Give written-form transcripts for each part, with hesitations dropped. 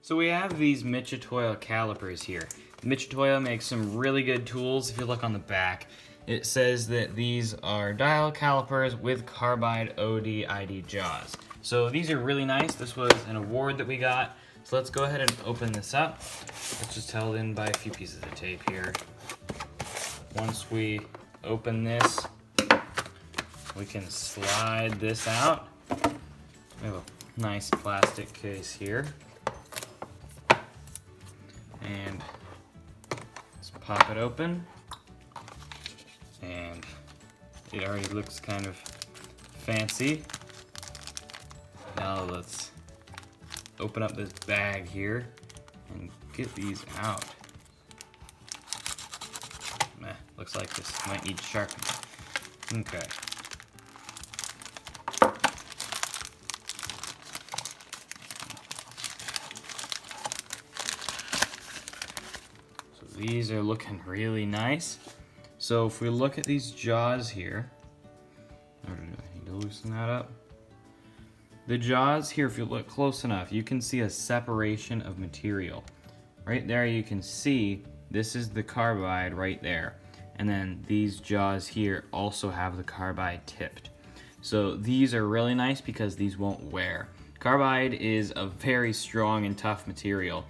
So we have these mitutoyo calipers here. Mitutoyo makes some really good tools. If you look on the back, it says that these are dial calipers with carbide OD/ID jaws. So these are really nice. This was an award that we got. So let's go ahead and open this up. It's just held in by a few pieces of tape here. Once we open this, we can slide this out. We have a nice plastic case here. And let's pop it open. And it already looks kind of fancy. Now let's open up this bag here and get these out. Looks like this might need sharpening. Okay. So these are looking really nice. So if we look at these jaws here, I need to loosen that up. The jaws here, if you look close enough, you can see a separation of material. Right there you can see this is the carbide right there. And then these jaws here also have the carbide tipped. So these are really nice because these won't wear. Carbide is a very strong and tough material.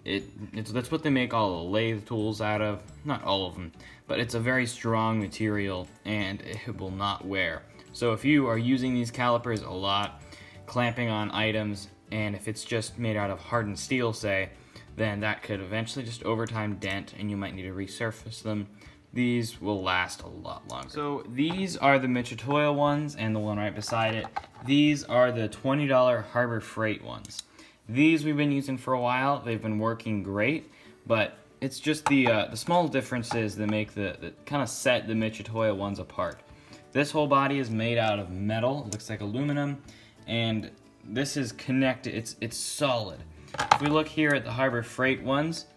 That's what they make all the lathe tools out of. Not all of them, but it's a very strong material and it will not wear. So if you are using these calipers a lot, clamping on items, and if it's just made out of hardened steel, say, then that could eventually just over time dent and you might need to resurface them. These will last a lot longer. So these are the mitutoyo ones, and the one right beside it. These are the $20 Harbor Freight ones. These we've been using for a while. They've been working great, but it's just the small differences that make that kind of set the mitutoyo ones apart. This whole body is made out of metal. It looks like aluminum, and this is connected. It's solid. If we look here at the Harbor Freight ones,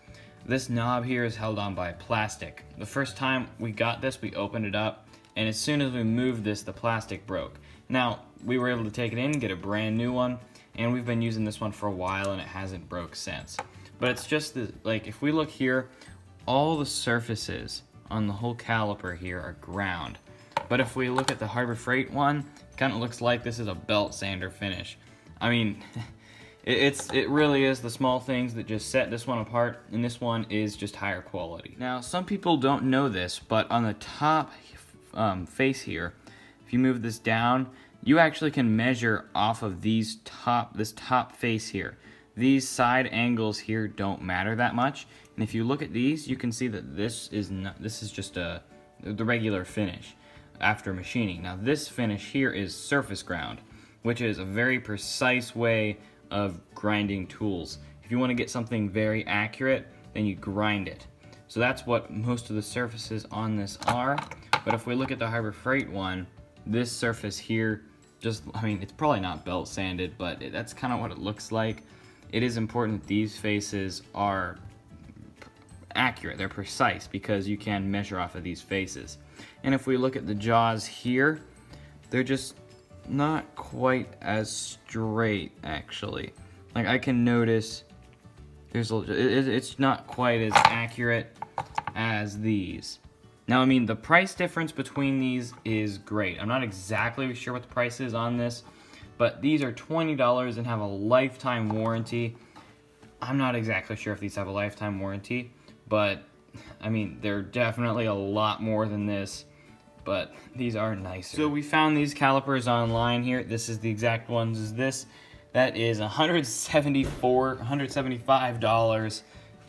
this knob here is held on by plastic. The first time we got this, we opened it up, and as soon as we moved this, the plastic broke. Now, we were able to take it in, get a brand new one, and we've been using this one for a while, and it hasn't broke since. But it's just, like, if we look here, all the surfaces on the whole caliper here are ground. But if we look at the Harbor Freight one, it kind of looks like this is a belt sander finish. I mean, it really is the small things that just set this one apart, and this one is just higher quality. Now, some people don't know this, but on the top face here, if you move this down, you actually can measure off of this top face here. These side angles here don't matter that much, and if you look at these, you can see that this is just the regular finish after machining. Now, this finish here is surface ground, which is a very precise way of grinding tools. If you want to get something very accurate, then you grind it. So that's what most of the surfaces on this are. But if we look at the Harbor Freight one, this surface here, it's probably not belt sanded, but that's kind of what it looks like. It is important that these faces are accurate, they're precise, because you can measure off of these faces. And if we look at the jaws here, they're just not quite as straight, actually. Like, I can notice it's not quite as accurate as these. Now, I mean, the price difference between these is great. I'm not exactly sure what the price is on this, but these are $20 and have a lifetime warranty. I'm not exactly sure if these have a lifetime warranty, but I mean, they're definitely a lot more than this. But these are nicer. So we found these calipers online here. This is the exact ones as this. That is $175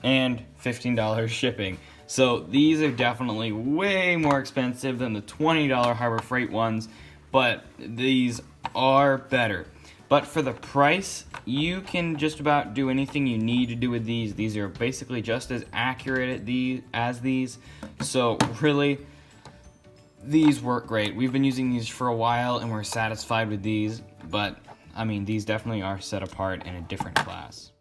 and $15 shipping. So these are definitely way more expensive than the $20 Harbor Freight ones, but these are better. But for the price, you can just about do anything you need to do with these. These are basically just as accurate as these. So really, these work great. We've been using these for a while and we're satisfied with these, but I mean, these definitely are set apart in a different class.